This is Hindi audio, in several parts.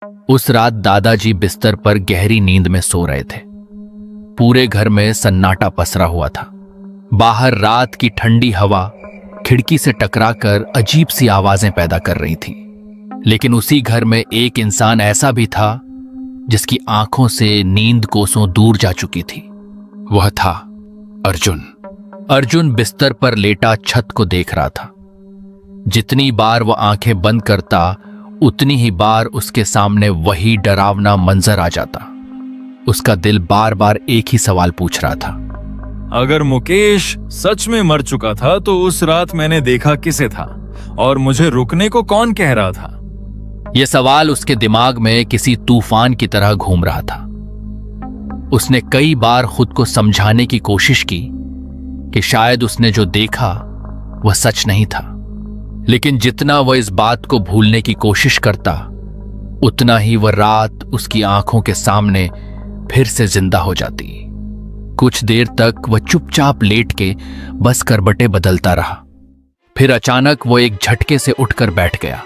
उस रात दादाजी बिस्तर पर गहरी नींद में सो रहे थे। पूरे घर में सन्नाटा पसरा हुआ था। बाहर रात की ठंडी हवा खिड़की से टकराकर अजीब सी आवाजें पैदा कर रही थी। लेकिन उसी घर में एक इंसान ऐसा भी था जिसकी आंखों से नींद कोसों दूर जा चुकी थी। वह था अर्जुन। अर्जुन बिस्तर पर लेटा छत को देख रहा था। जितनी बार वह आंखें बंद करता उतनी ही बार उसके सामने वही डरावना मंजर आ जाता। उसका दिल बार बार एक ही सवाल पूछ रहा था, अगर मुकेश सच में मर चुका था तो उस रात मैंने देखा किसे था और मुझे रुकने को कौन कह रहा था? यह सवाल उसके दिमाग में किसी तूफान की तरह घूम रहा था। उसने कई बार खुद को समझाने की कोशिश की कि शायद उसने जो देखा वह सच नहीं था। लेकिन जितना वह इस बात को भूलने की कोशिश करता उतना ही वह रात उसकी आंखों के सामने फिर से जिंदा हो जाती। कुछ देर तक वह चुपचाप लेट के बस करवटें बदलता रहा। फिर अचानक वो एक झटके से उठकर बैठ गया।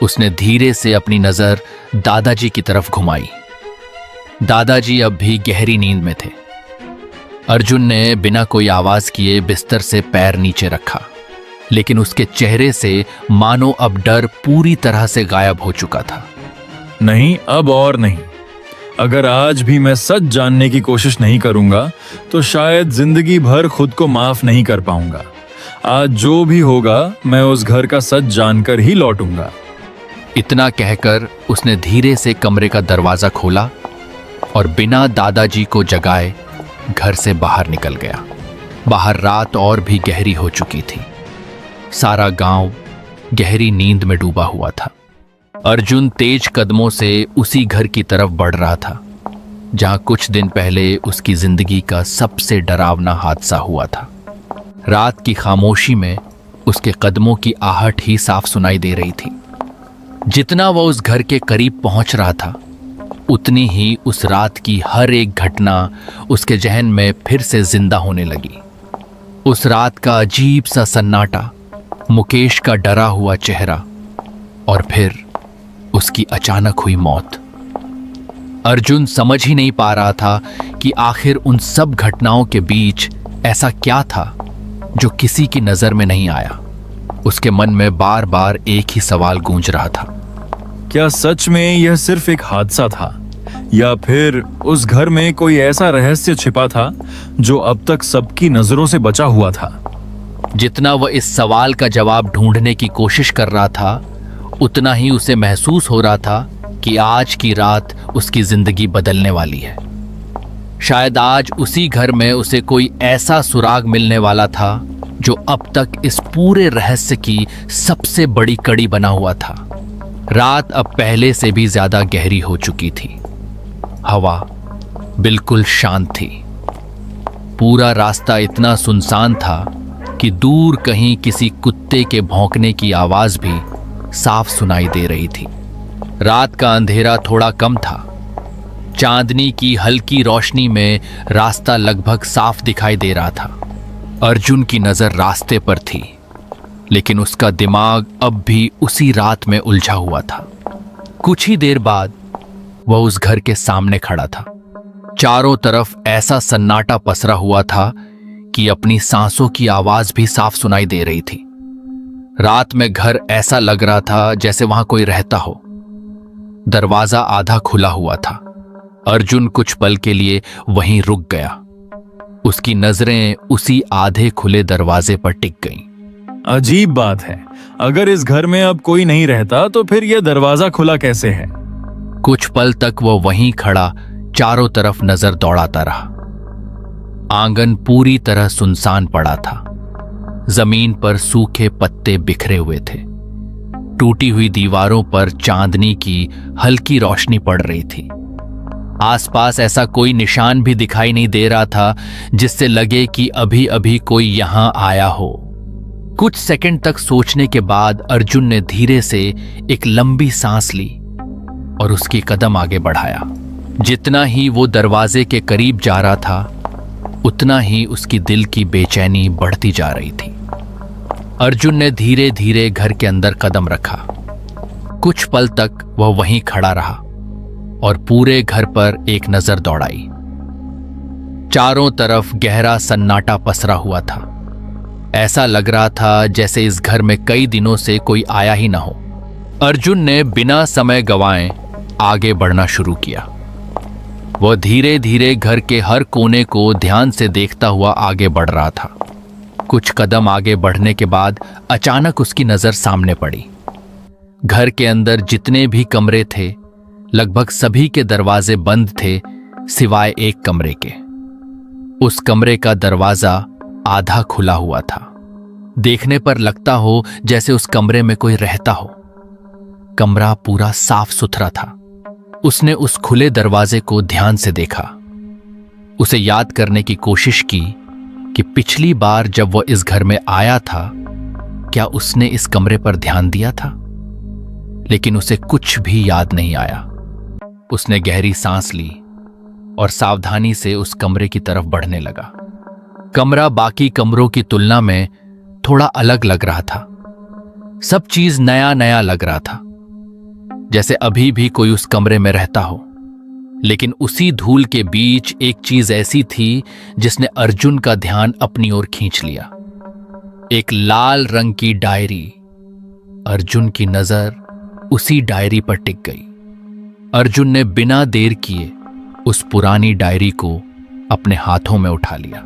उसने धीरे से अपनी नजर दादाजी की तरफ घुमाई। दादाजी अब भी गहरी नींद में थे। अर्जुन ने बिना कोई आवाज किए बिस्तर से पैर नीचे रखा, लेकिन उसके चेहरे से मानो अब डर पूरी तरह से गायब हो चुका था। नहीं, अब और नहीं। अगर आज भी मैं सच जानने की कोशिश नहीं करूंगा तो शायद जिंदगी भर खुद को माफ नहीं कर पाऊंगा। आज जो भी होगा मैं उस घर का सच जानकर ही लौटूंगा। इतना कहकर उसने धीरे से कमरे का दरवाजा खोला और बिना दादाजी को जगाए घर से बाहर निकल गया। बाहर रात और भी गहरी हो चुकी थी। सारा गांव गहरी नींद में डूबा हुआ था। अर्जुन तेज कदमों से उसी घर की तरफ बढ़ रहा था जहां कुछ दिन पहले उसकी जिंदगी का सबसे डरावना हादसा हुआ था। रात की खामोशी में उसके कदमों की आहट ही साफ सुनाई दे रही थी। जितना वह उस घर के करीब पहुंच रहा था उतनी ही उस रात की हर एक घटना उसके जहन में फिर से जिंदा होने लगी। उस रात का अजीब सा सन्नाटा, मुकेश का डरा हुआ चेहरा और फिर उसकी अचानक हुई मौत। अर्जुन समझ ही नहीं पा रहा था कि आखिर उन सब घटनाओं के बीच ऐसा क्या था जो किसी की नजर में नहीं आया। उसके मन में बार बार एक ही सवाल गूंज रहा था, क्या सच में यह सिर्फ एक हादसा था या फिर उस घर में कोई ऐसा रहस्य छिपा था जो अब तक सबकी नजरों से बचा हुआ था? जितना वह इस सवाल का जवाब ढूंढने की कोशिश कर रहा था उतना ही उसे महसूस हो रहा था कि आज की रात उसकी जिंदगी बदलने वाली है। शायद आज उसी घर में उसे कोई ऐसा सुराग मिलने वाला था जो अब तक इस पूरे रहस्य की सबसे बड़ी कड़ी बना हुआ था। रात अब पहले से भी ज्यादा गहरी हो चुकी थी। हवा बिल्कुल शांत थी। पूरा रास्ता इतना सुनसान था कि दूर कहीं किसी कुत्ते के भौंकने की आवाज भी साफ सुनाई दे रही थी। रात का अंधेरा थोड़ा कम था। चांदनी की हल्की रोशनी में रास्ता लगभग साफ दिखाई दे रहा था। अर्जुन की नजर रास्ते पर थी, लेकिन उसका दिमाग अब भी उसी रात में उलझा हुआ था। कुछ ही देर बाद वह उस घर के सामने खड़ा था। चारों तरफ ऐसा सन्नाटा पसरा हुआ था कि अपनी सांसों की आवाज भी साफ सुनाई दे रही थी। रात में घर ऐसा लग रहा था जैसे वहां कोई रहता हो। दरवाजा आधा खुला हुआ था। अर्जुन कुछ पल के लिए वहीं रुक गया। उसकी नजरें उसी आधे खुले दरवाजे पर टिक गईं। अजीब बात है, अगर इस घर में अब कोई नहीं रहता तो फिर यह दरवाजा खुला कैसे है? कुछ पल तक वह वहीं खड़ा चारों तरफ नजर दौड़ाता रहा। आंगन पूरी तरह सुनसान पड़ा था। जमीन पर सूखे पत्ते बिखरे हुए थे। टूटी हुई दीवारों पर चांदनी की हल्की रोशनी पड़ रही थी। आसपास ऐसा कोई निशान भी दिखाई नहीं दे रहा था जिससे लगे कि अभी अभी कोई यहां आया हो। कुछ सेकंड तक सोचने के बाद अर्जुन ने धीरे से एक लंबी सांस ली और उसकी कदम आगे बढ़ाया। जितना ही वो दरवाजे के करीब जा रहा था उतना ही उसकी दिल की बेचैनी बढ़ती जा रही थी। अर्जुन ने धीरे धीरे घर के अंदर कदम रखा। कुछ पल तक वह वहीं खड़ा रहा और पूरे घर पर एक नजर दौड़ाई। चारों तरफ गहरा सन्नाटा पसरा हुआ था। ऐसा लग रहा था जैसे इस घर में कई दिनों से कोई आया ही ना हो। अर्जुन ने बिना समय गंवाए आगे बढ़ना शुरू किया। वह धीरे धीरे घर के हर कोने को ध्यान से देखता हुआ आगे बढ़ रहा था। कुछ कदम आगे बढ़ने के बाद अचानक उसकी नजर सामने पड़ी। घर के अंदर जितने भी कमरे थे लगभग सभी के दरवाजे बंद थे सिवाय एक कमरे के। उस कमरे का दरवाजा आधा खुला हुआ था। देखने पर लगता हो जैसे उस कमरे में कोई रहता हो। कमरा पूरा साफ सुथरा था। उसने उस खुले दरवाजे को ध्यान से देखा। उसे याद करने की कोशिश की कि पिछली बार जब वह इस घर में आया था क्या उसने इस कमरे पर ध्यान दिया था, लेकिन उसे कुछ भी याद नहीं आया। उसने गहरी सांस ली और सावधानी से उस कमरे की तरफ बढ़ने लगा। कमरा बाकी कमरों की तुलना में थोड़ा अलग लग रहा था। सब चीज नया नया लग रहा था, जैसे अभी भी कोई उस कमरे में रहता हो। लेकिन उसी धूल के बीच एक चीज ऐसी थी जिसने अर्जुन का ध्यान अपनी ओर खींच लिया। एक लाल रंग की डायरी। अर्जुन की नजर उसी डायरी पर टिक गई। अर्जुन ने बिना देर किए उस पुरानी डायरी को अपने हाथों में उठा लिया।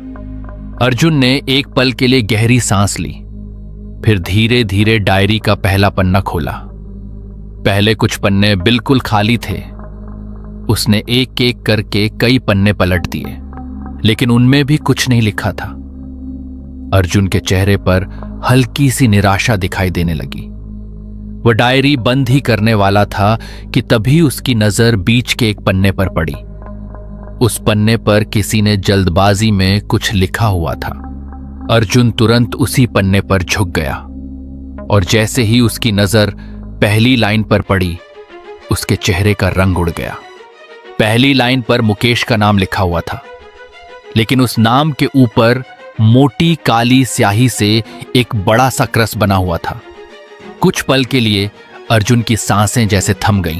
अर्जुन ने एक पल के लिए गहरी सांस ली, फिर धीरे धीरे डायरी का पहला पन्ना खोला। पहले कुछ पन्ने बिल्कुल खाली थे। उसने एक एक करके कई पन्ने पलट दिए, लेकिन उनमें भी कुछ नहीं लिखा था। अर्जुन के चेहरे पर हल्की सी निराशा दिखाई देने लगी। वह डायरी बंद ही करने वाला था कि तभी उसकी नजर बीच के एक पन्ने पर पड़ी। उस पन्ने पर किसी ने जल्दबाजी में कुछ लिखा हुआ था। अर्जुन तुरंत उसी पन्ने पर झुक गया और जैसे ही उसकी नजर पहली लाइन पर पड़ी, उसके चेहरे का रंग उड़ गया। पहली लाइन पर मुकेश का नाम लिखा हुआ था, लेकिन उस नाम के ऊपर मोटी काली स्याही से एक बड़ा सा क्रस बना हुआ था। कुछ पल के लिए अर्जुन की सांसें जैसे थम गईं।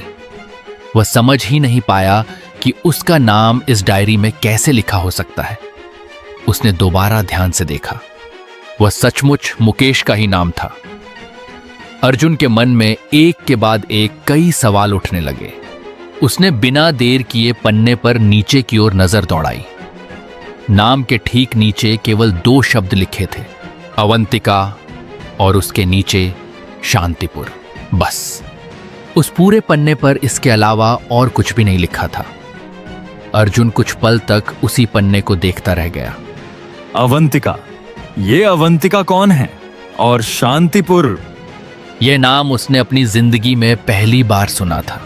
वह समझ ही नहीं पाया कि उसका नाम इस डायरी में कैसे लिखा हो सकता है। उसने दोबारा ध्यान से देखा। वह सचमुच मुकेश का ही नाम था। अर्जुन के मन में एक के बाद एक कई सवाल उठने लगे। उसने बिना देर किए पन्ने पर नीचे की ओर नजर दौड़ाई। नाम के ठीक नीचे केवल 2 शब्द लिखे थे, अवंतिका और उसके नीचे शांतिपुर। बस उस पूरे पन्ने पर इसके अलावा और कुछ भी नहीं लिखा था। अर्जुन कुछ पल तक उसी पन्ने को देखता रह गया। अवंतिका, ये अवंतिका कौन है? और शांतिपुर, यह नाम उसने अपनी जिंदगी में पहली बार सुना था।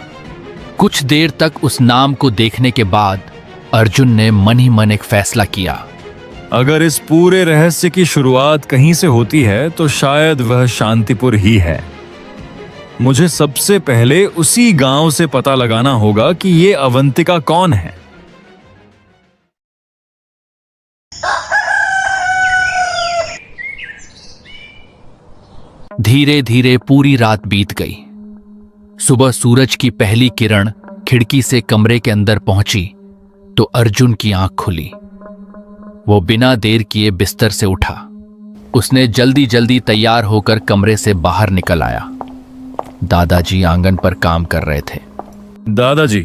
कुछ देर तक उस नाम को देखने के बाद अर्जुन ने मन ही मन एक फैसला किया। अगर इस पूरे रहस्य की शुरुआत कहीं से होती है तो शायद वह शांतिपुर ही है। मुझे सबसे पहले उसी गांव से पता लगाना होगा कि ये अवंतिका कौन है। धीरे धीरे पूरी रात बीत गई। सुबह सूरज की पहली किरण खिड़की से कमरे के अंदर पहुंची तो अर्जुन की आंख खुली। वो बिना देर किए बिस्तर से उठा। उसने जल्दी जल्दी तैयार होकर कमरे से बाहर निकल आया। दादाजी आंगन पर काम कर रहे थे। दादाजी,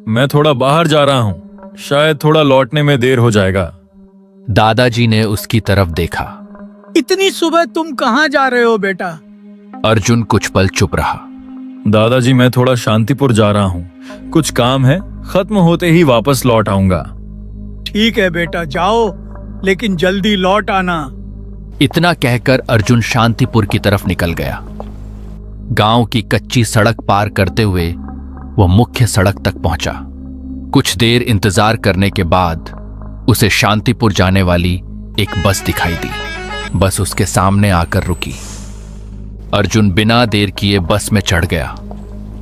मैं थोड़ा बाहर जा रहा हूं, शायद थोड़ा लौटने में देर हो जाएगा। दादाजी ने उसकी तरफ देखा। इतनी सुबह तुम कहाँ जा रहे हो बेटा? अर्जुन कुछ पल चुप रहा। दादाजी, मैं थोड़ा शांतिपुर जा रहा हूँ, कुछ काम है, खत्म होते ही वापस लौट आऊंगा। ठीक है बेटा, जाओ, लेकिन जल्दी लौट आना। इतना कहकर अर्जुन शांतिपुर की तरफ निकल गया। गांव की कच्ची सड़क पार करते हुए वह मुख्य सड़क तक पहुंचा। कुछ देर इंतजार करने के बाद उसे शांतिपुर जाने वाली एक बस दिखाई दी। बस उसके सामने आकर रुकी। अर्जुन बिना देर किए बस में चढ़ गया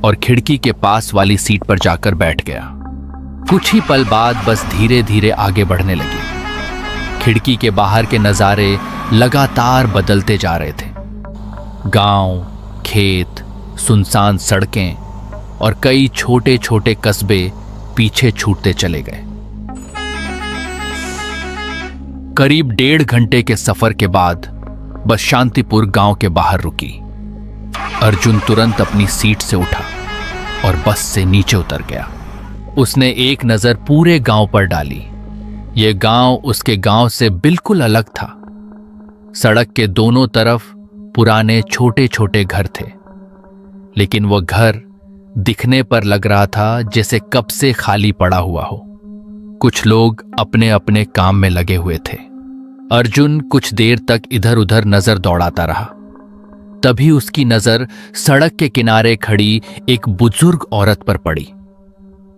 और खिड़की के पास वाली सीट पर जाकर बैठ गया। कुछ ही पल बाद बस धीरे धीरे आगे बढ़ने लगी। खिड़की के बाहर के नजारे लगातार बदलते जा रहे थे। गांव, खेत, सुनसान सड़कें और कई छोटे छोटे कस्बे पीछे छूटते चले गए। करीब 1.5 घंटे के सफर के बाद बस शांतिपुर गांव के बाहर रुकी। अर्जुन तुरंत अपनी सीट से उठा और बस से नीचे उतर गया। उसने एक नजर पूरे गांव पर डाली। यह गांव उसके गांव से बिल्कुल अलग था। सड़क के दोनों तरफ पुराने छोटे छोटे घर थे, लेकिन वह घर दिखने पर लग रहा था जैसे कब से खाली पड़ा हुआ हो। कुछ लोग अपने अपने काम में लगे हुए थे। अर्जुन कुछ देर तक इधर उधर नजर दौड़ाता रहा। तभी उसकी नजर सड़क के किनारे खड़ी एक बुजुर्ग औरत पर पड़ी।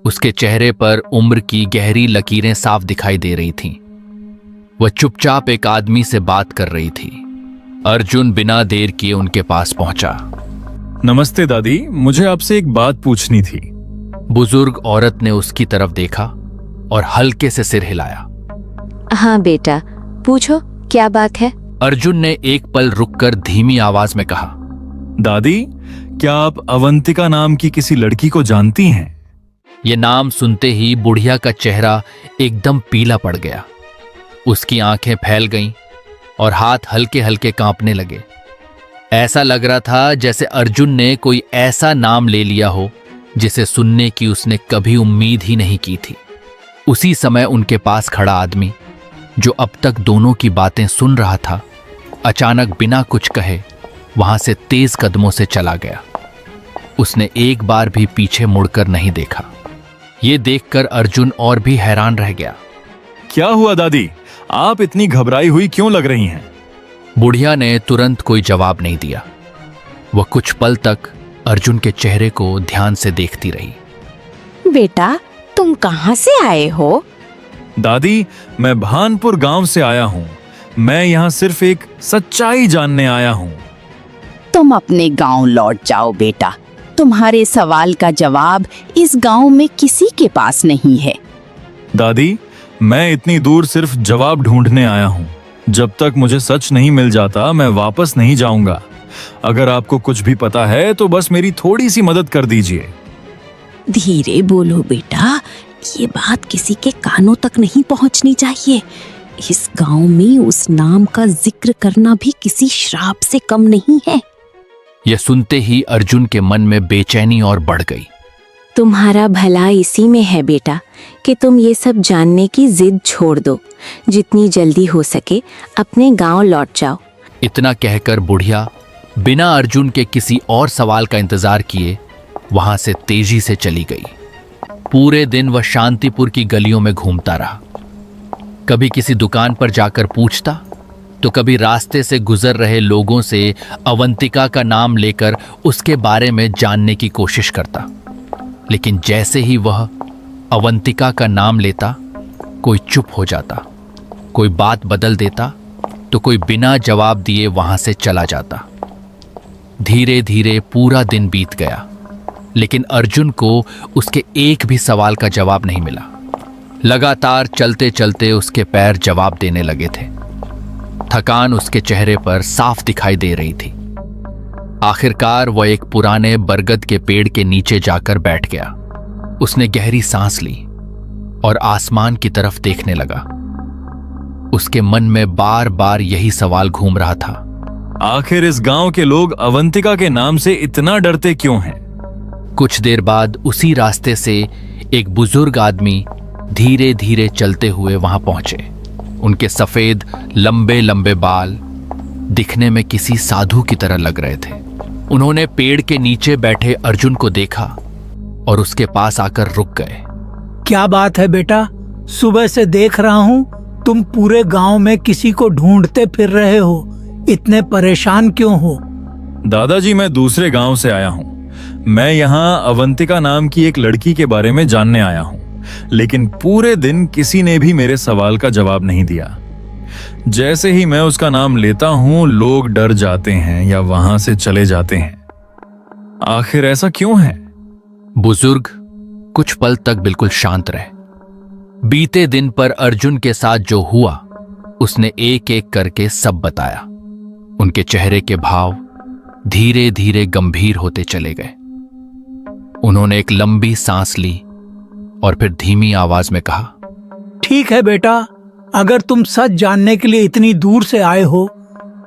उसके चेहरे पर उम्र की गहरी लकीरें साफ दिखाई दे रही थीं। वह चुपचाप एक आदमी से बात कर रही थी। अर्जुन बिना देर किए उनके पास पहुंचा। नमस्ते दादी, मुझे आपसे एक बात पूछनी थी। बुजुर्ग औरत ने उसकी तरफ देखा और हल्के से सिर हिलाया। हाँ बेटा, पूछो क्या बात है। अर्जुन ने एक पल रुककर धीमी आवाज में कहा, दादी, क्या आप अवंतिका नाम की किसी लड़की को जानती हैं? यह नाम सुनते ही बुढ़िया का चेहरा एकदम पीला पड़ गया। उसकी आंखें फैल गईं और हाथ हल्के हल्के कांपने लगे। ऐसा लग रहा था जैसे अर्जुन ने कोई ऐसा नाम ले लिया हो जिसे सुनने की उसने कभी उम्मीद ही नहीं की थी। उसी समय उनके पास खड़ा आदमी, जो अब तक दोनों की बातें सुन रहा था, अचानक बिना कुछ कहे वहां से तेज कदमों से चला गया। उसने एक बार भी पीछे मुड़कर नहीं देखा। ये देखकर अर्जुन और भी हैरान रह गया। क्या हुआ दादी, आप इतनी घबराई हुई क्यों लग रही हैं? बुढ़िया ने तुरंत कोई जवाब नहीं दिया। वह कुछ पल तक अर्जुन के चेहरे को ध्यान से देखती रही। बेटा, तुम कहाँ से आए हो? दादी, मैं भानपुर गांव से आया हूं। मैं यहाँ सिर्फ एक सच्चाई जानने आया हूं। तुम अपने गांव लौट जाओ बेटा। तुम्हारे सवाल का जवाब इस गांव में किसी के पास नहीं है। दादी, मैं इतनी दूर सिर्फ जवाब ढूंढने आया हूं। जब तक मुझे सच नहीं मिल जाता मैं वापस नहीं जाऊंगा। अगर आपको कुछ भी पता है तो बस मेरी थोड़ी सी मदद कर दीजिए। धीरे बोलो बेटा, ये बात किसी के कानों तक नहीं पहुंचनी चाहिए। इस गांव में उस नाम का जिक्र करना भी किसी श्राप से कम नहीं है। यह सुनते ही अर्जुन के मन में बेचैनी और बढ़ गई। तुम्हारा भला इसी में है बेटा कि तुम ये सब जानने की जिद छोड़ दो। जितनी जल्दी हो सके अपने गांव लौट जाओ। इतना कहकर बुढ़िया बिना अर्जुन के किसी और सवाल का इंतजार किए वहां से तेजी से चली गई। पूरे दिन वह शांतिपुर की गलियों में घूमता रहा। कभी किसी दुकान पर जाकर पूछता, तो कभी रास्ते से गुजर रहे लोगों से अवंतिका का नाम लेकर उसके बारे में जानने की कोशिश करता। लेकिन जैसे ही वह अवंतिका का नाम लेता, कोई चुप हो जाता, कोई बात बदल देता, तो कोई बिना जवाब दिए वहां से चला जाता। धीरे धीरे पूरा दिन बीत गया, लेकिन अर्जुन को उसके एक भी सवाल का जवाब नहीं मिला। लगातार चलते चलते उसके पैर जवाब देने लगे थे। थकान उसके चेहरे पर साफ दिखाई दे रही थी। आखिरकार वह एक पुराने बरगद के पेड़ के नीचे जाकर बैठ गया। उसने गहरी सांस ली और आसमान की तरफ देखने लगा। उसके मन में बार बार यही सवाल घूम रहा था, आखिर इस गांव के लोग अवंतिका के नाम से इतना डरते क्यों हैं? कुछ देर बाद उसी रास्ते से एक बुजुर्ग आदमी धीरे धीरे चलते हुए वहां पहुंचे। उनके सफेद लंबे लंबे बाल दिखने में किसी साधु की तरह लग रहे थे। उन्होंने पेड़ के नीचे बैठे अर्जुन को देखा और उसके पास आकर रुक गए। क्या बात है बेटा, सुबह से देख रहा हूँ तुम पूरे गांव में किसी को ढूंढते फिर रहे हो। इतने परेशान क्यों हो? दादाजी, मैं दूसरे गांव से आया हूँ। मैं यहाँ अवंतिका नाम की एक लड़की के बारे में जानने आया हूँ, लेकिन पूरे दिन किसी ने भी मेरे सवाल का जवाब नहीं दिया। जैसे ही मैं उसका नाम लेता हूँ लोग डर जाते हैं या वहां से चले जाते हैं। आखिर ऐसा क्यों है? बुजुर्ग कुछ पल तक बिल्कुल शांत रहे। बीते दिन पर अर्जुन के साथ जो हुआ उसने एक एक करके सब बताया। उनके चेहरे के भाव, धीरे धीरे गंभीर होते चले गए। उन्होंने एक लंबी सांस ली और फिर धीमी आवाज में कहा, ठीक है बेटा, अगर तुम सच जानने के लिए इतनी दूर से आए हो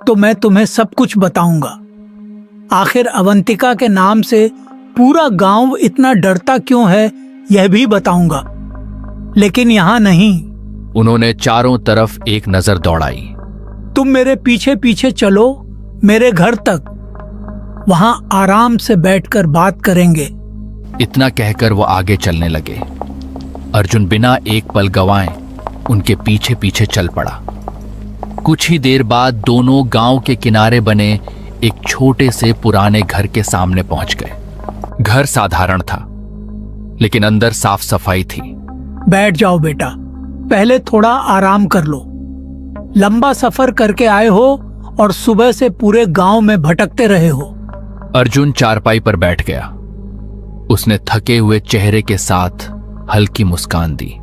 तो मैं तुम्हें सब कुछ बताऊंगा। आखिर अवंतिका के नाम से पूरा गांव इतना डरता क्यों है यह भी बताऊंगा, लेकिन यहाँ नहीं। उन्होंने चारों तरफ एक नजर दौड़ाई। तुम मेरे पीछे पीछे चलो मेरे घर तक, वहां आराम से बैठकर बात करेंगे। इतना कहकर वो आगे चलने लगे। अर्जुन बिना एक पल गंवाए उनके पीछे पीछे चल पड़ा। कुछ ही देर बाद दोनों गांव के किनारे बने एक छोटे से पुराने घर के सामने पहुंच गए। घर साधारण था, लेकिन अंदर साफ सफाई थी। बैठ जाओ बेटा, पहले थोड़ा आराम कर लो। लंबा सफर करके आए हो और सुबह से पूरे गांव में भटकते रहे हो। अर्जुन चारपाई पर बैठ गया। उसने थके हुए चेहरे के साथ हल्की मुस्कान दी।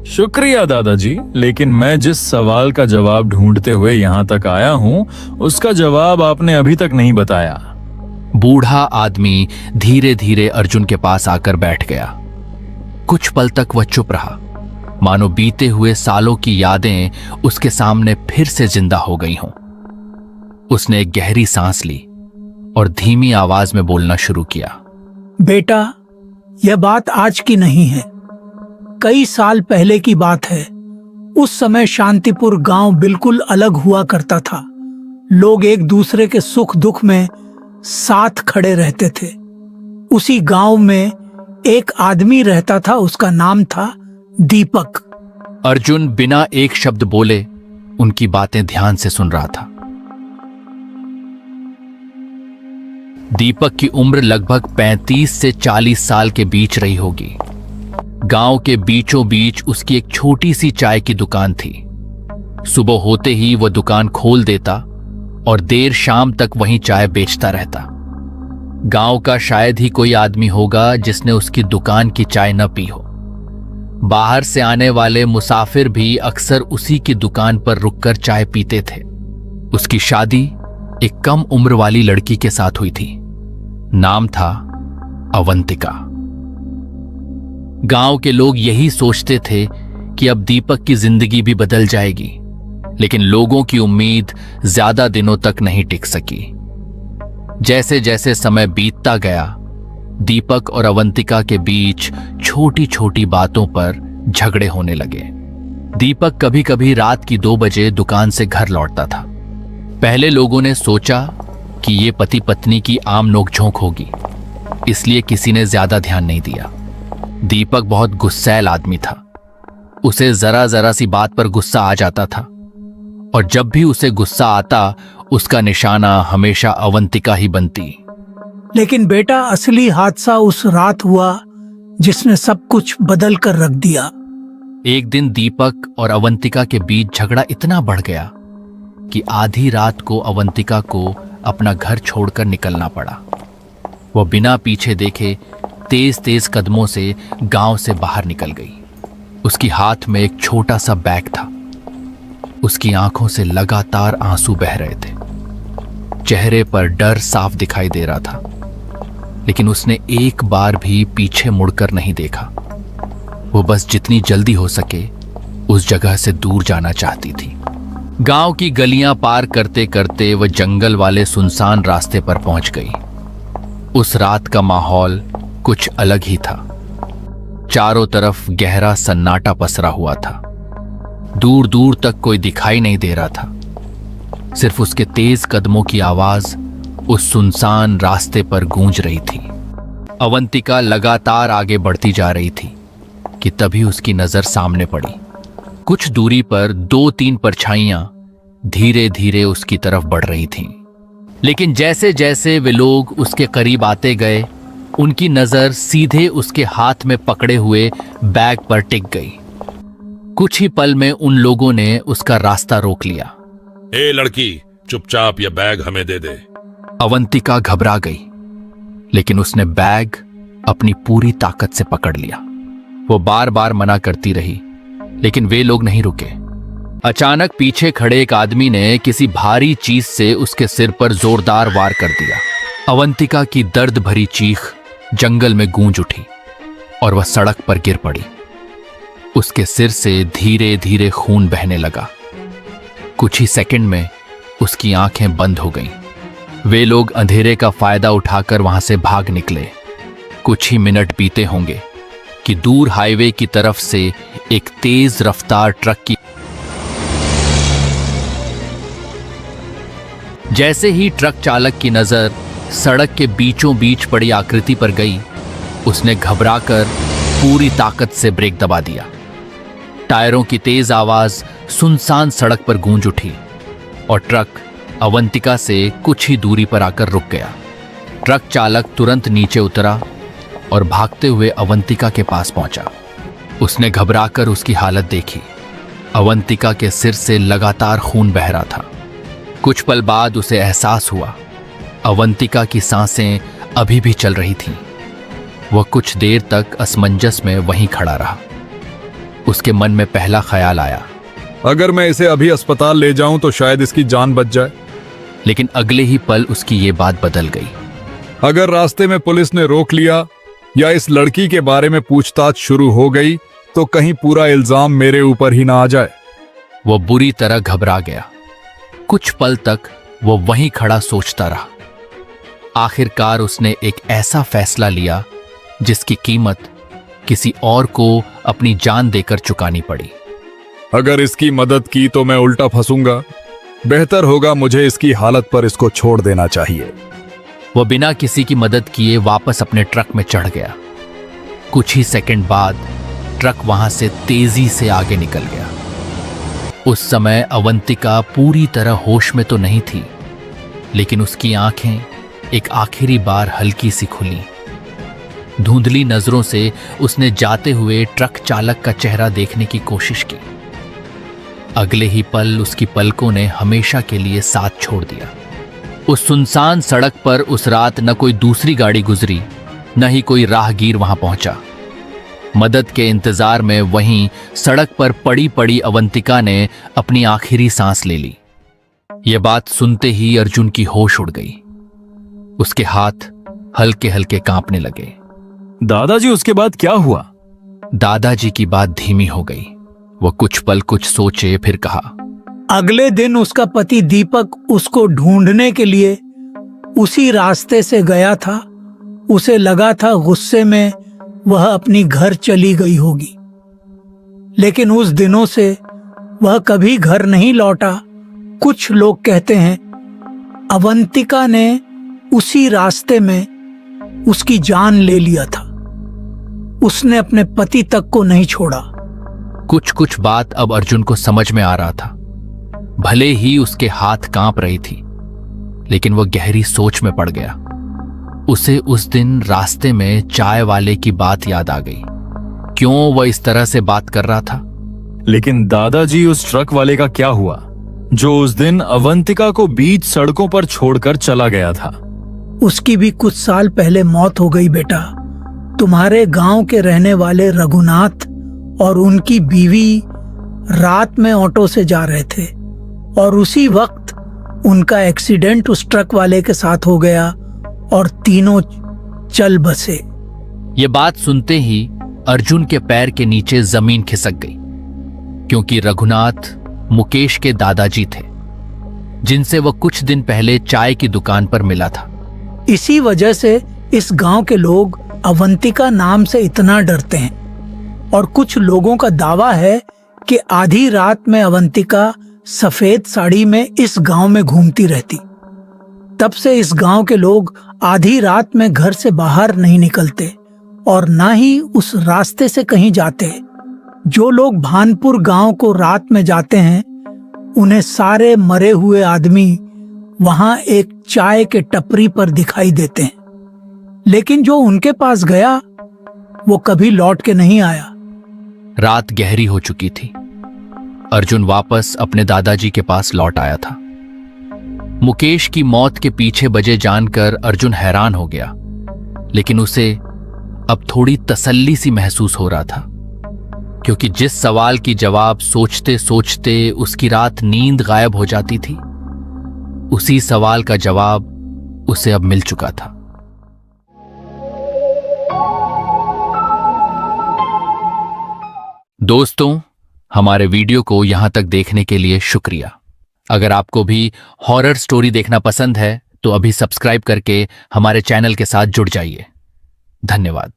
शुक्रिया दादाजी, लेकिन मैं जिस सवाल का जवाब ढूंढते हुए यहाँ तक आया हूँ उसका जवाब आपने अभी तक नहीं बताया। बूढ़ा आदमी धीरे धीरे अर्जुन के पास आकर बैठ गया। कुछ पल तक वह चुप रहा, मानो बीते हुए सालों की यादें उसके सामने फिर से जिंदा हो गई हों। उसने एक गहरी सांस ली और धीमी आवाज में बोलना शुरू किया। बेटा, यह बात आज की नहीं है, कई साल पहले की बात है। उस समय शांतिपुर गांव बिल्कुल अलग हुआ करता था। लोग एक दूसरे के सुख दुख में साथ खड़े रहते थे। उसी गांव में एक आदमी रहता था, उसका नाम था दीपक। अर्जुन बिना एक शब्द बोले उनकी बातें ध्यान से सुन रहा था। दीपक की उम्र लगभग 35 से 40 साल के बीच रही होगी। गांव के बीचों बीच उसकी एक छोटी सी चाय की दुकान थी। सुबह होते ही वह दुकान खोल देता और देर शाम तक वहीं चाय बेचता रहता। गांव का शायद ही कोई आदमी होगा जिसने उसकी दुकान की चाय न पी हो। बाहर से आने वाले मुसाफिर भी अक्सर उसी की दुकान पर रुककर चाय पीते थे। उसकी शादी एक कम उम्र वाली लड़की के साथ हुई थी। नाम था अवंतिका। गांव के लोग यही सोचते थे कि अब दीपक की जिंदगी भी बदल जाएगी, लेकिन लोगों की उम्मीद ज्यादा दिनों तक नहीं टिक सकी। जैसे जैसे समय बीतता गया, दीपक और अवंतिका के बीच छोटी छोटी बातों पर झगड़े होने लगे। दीपक कभी कभी रात की 2 बजे दुकान से घर लौटता था। पहले लोगों ने सोचा कि ये पति पत्नी की आम नोकझोंक होगी, इसलिए किसी ने ज्यादा ध्यान नहीं दिया। दीपक बहुत गुस्सैल आदमी था। उसे जरा जरा सी बात पर गुस्सा आ जाता था, और जब भी उसे गुस्सा आता उसका निशाना हमेशा अवंतिका ही बनती। लेकिन बेटा, असली हादसा उस रात हुआ जिसने सब कुछ बदल कर रख दिया। एक दिन दीपक और अवंतिका के बीच झगड़ा इतना बढ़ गया कि आधी रात को अवंतिका को अपना घर छोड़कर निकलना पड़ा। वह बिना पीछे देखे तेज तेज कदमों से गांव से बाहर निकल गई। उसकी हाथ में एक छोटा सा बैग था। उसकी आंखों से लगातार आंसू बह रहे थे। चेहरे पर डर साफ दिखाई दे रहा था, लेकिन उसने एक बार भी पीछे मुड़कर नहीं देखा। वो बस जितनी जल्दी हो सके उस जगह से दूर जाना चाहती थी। गांव की गलियां पार करते करते वह जंगल वाले सुनसान रास्ते पर पहुंच गई। उस रात का माहौल कुछ अलग ही था। चारों तरफ गहरा सन्नाटा पसरा हुआ था। दूर दूर तक कोई दिखाई नहीं दे रहा था। सिर्फ उसके तेज कदमों की आवाज उस सुनसान रास्ते पर गूंज रही थी। अवंतिका लगातार आगे बढ़ती जा रही थी कि तभी उसकी नजर सामने पड़ी। कुछ दूरी पर 2-3 परछाइयां धीरे धीरे उसकी तरफ बढ़ रही थीं। लेकिन जैसे जैसे वे लोग उसके करीब आते गए, उनकी नजर सीधे उसके हाथ में पकड़े हुए बैग पर टिक गई। कुछ ही पल में उन लोगों ने उसका रास्ता रोक लिया। ए लड़की, चुपचाप ये बैग हमें दे दे। अवंतिका घबरा गई, लेकिन उसने बैग अपनी पूरी ताकत से पकड़ लिया। वो बार बार मना करती रही, लेकिन वे लोग नहीं रुके। अचानक पीछे खड़े एक आदमी ने किसी भारी चीज से उसके सिर पर जोरदार वार कर दिया। अवंतिका की दर्द भरी चीख जंगल में गूंज उठी और वह सड़क पर गिर पड़ी। उसके सिर से धीरे धीरे खून बहने लगा। कुछ ही सेकंड में उसकी आंखें बंद हो गईं। वे लोग अंधेरे का फायदा उठाकर वहां से भाग निकले। कुछ ही मिनट बीते होंगे कि दूर हाईवे की तरफ से एक तेज रफ्तार ट्रक की जैसे ही ट्रक चालक की नजर सड़क के बीचों बीच पड़ी आकृति पर गई, उसने घबराकर पूरी ताकत से ब्रेक दबा दिया। टायरों की तेज आवाज सुनसान सड़क पर गूंज उठी और ट्रक अवंतिका से कुछ ही दूरी पर आकर रुक गया। ट्रक चालक तुरंत नीचे उतरा और भागते हुए अवंतिका के पास पहुंचा। उसने घबराकर उसकी हालत देखी। अवंतिका के सिर से लगातार खून बह रहा था। कुछ पल बाद उसे एहसास हुआ अवंतिका की सांसें अभी भी चल रही थीं। वह कुछ देर तक असमंजस में वहीं खड़ा रहा। उसके मन में पहला ख्याल आया, अगर मैं इसे अभी अस्पताल ले जाऊं तो शायद इसकी जान बच जाए। लेकिन अगले ही पल उसकी ये बात बदल गई। अगर रास्ते में पुलिस ने रोक लिया या इस लड़की के बारे में पूछताछ शुरू हो गई तो कहीं पूरा इल्जाम मेरे ऊपर ही ना आ जाए। वह बुरी तरह घबरा गया। कुछ पल तक वह वहीं खड़ा सोचता रहा। आखिरकार उसने एक ऐसा फैसला लिया जिसकी कीमत किसी और को अपनी जान देकर चुकानी पड़ी। अगर इसकी मदद की तो मैं उल्टा फंसूंगा। बेहतर होगा मुझे इसकी हालत पर इसको छोड़ देना चाहिए। वह बिना किसी की मदद किए वापस अपने ट्रक में चढ़ गया। कुछ ही सेकंड बाद ट्रक वहां से तेजी से आगे निकल गया। उस समय अवंतिका पूरी तरह होश में तो नहीं थी, लेकिन उसकी आंखें एक आखिरी बार हल्की सी खुली। धुंधली नजरों से उसने जाते हुए ट्रक चालक का चेहरा देखने की कोशिश की। अगले ही पल उसकी पलकों ने हमेशा के लिए साथ छोड़ दिया। उस सुनसान सड़क पर उस रात न कोई दूसरी गाड़ी गुजरी, न ही कोई राहगीर वहां पहुंचा। मदद के इंतजार में वहीं सड़क पर पड़ी पड़ी अवंतिका ने अपनी आखिरी सांस ले ली। यह बात सुनते ही अर्जुन की होश उड़ गई। उसके हाथ हल्के हल्के कांपने लगे। दादाजी, उसके बाद क्या हुआ? दादाजी की बात धीमी हो गई। वह कुछ पल कुछ सोचे, फिर कहा, अगले दिन उसका पति दीपक उसको ढूंढने के लिए उसी रास्ते से गया था। उसे लगा था गुस्से में वह अपनी घर चली गई होगी, लेकिन उस दिनों से वह कभी घर नहीं लौटा। कुछ लोग कहते हैं अवंतिका ने उसी रास्ते में उसकी जान ले लिया था। उसने अपने पति तक को नहीं छोड़ा। कुछ कुछ बात अब अर्जुन को समझ में आ रहा था। भले ही उसके हाथ कांप रही थी, लेकिन वह गहरी सोच में पड़ गया। उसे उस दिन रास्ते में चाय वाले की बात याद आ गई। क्यों वह इस तरह से बात कर रहा था? लेकिन दादाजी, उस ट्रक वाले का क्या हुआ जो उस दिन अवंतिका को बीच सड़कों पर छोड़कर चला गया था? उसकी भी कुछ साल पहले मौत हो गई बेटा। तुम्हारे गांव के रहने वाले रघुनाथ और उनकी बीवी रात में ऑटो से जा रहे थे और उसी वक्त उनका एक्सीडेंट उस ट्रक वाले के साथ हो गया और तीनों चल बसे। ये बात सुनते ही अर्जुन के पैर के नीचे जमीन खिसक गई, क्योंकि रघुनाथ मुकेश के दादाजी थे, जिनसे वह कुछ दिन पहले चाय की दुकान पर मिला था। इसी वजह से इस गांव के लोग अवंतिका नाम से इतना डरते हैं और कुछ लोगों का दावा है कि आधी रात में अवंतिका सफेद साड़ी में इस गांव में घूमती रहती। तब से इस गांव के लोग आधी रात में घर से बाहर नहीं निकलते और ना ही उस रास्ते से कहीं जाते। जो लोग भानपुर गांव को रात में जाते हैं, उन्हें सारे मरे हुए आदमी वहां एक चाय के टपरी पर दिखाई देते हैं, लेकिन जो उनके पास गया वो कभी लौट के नहीं आया। रात गहरी हो चुकी थी। अर्जुन वापस अपने दादाजी के पास लौट आया था। मुकेश की मौत के पीछे वजह जानकर अर्जुन हैरान हो गया, लेकिन उसे अब थोड़ी तसल्ली सी महसूस हो रहा था, क्योंकि जिस सवाल की जवाब सोचते सोचते उसकी रात नींद गायब हो जाती थी, उसी सवाल का जवाब उसे अब मिल चुका था। दोस्तों, हमारे वीडियो को यहां तक देखने के लिए शुक्रिया। अगर आपको भी हॉरर स्टोरी देखना पसंद है तो अभी सब्सक्राइब करके हमारे चैनल के साथ जुड़ जाइए। धन्यवाद।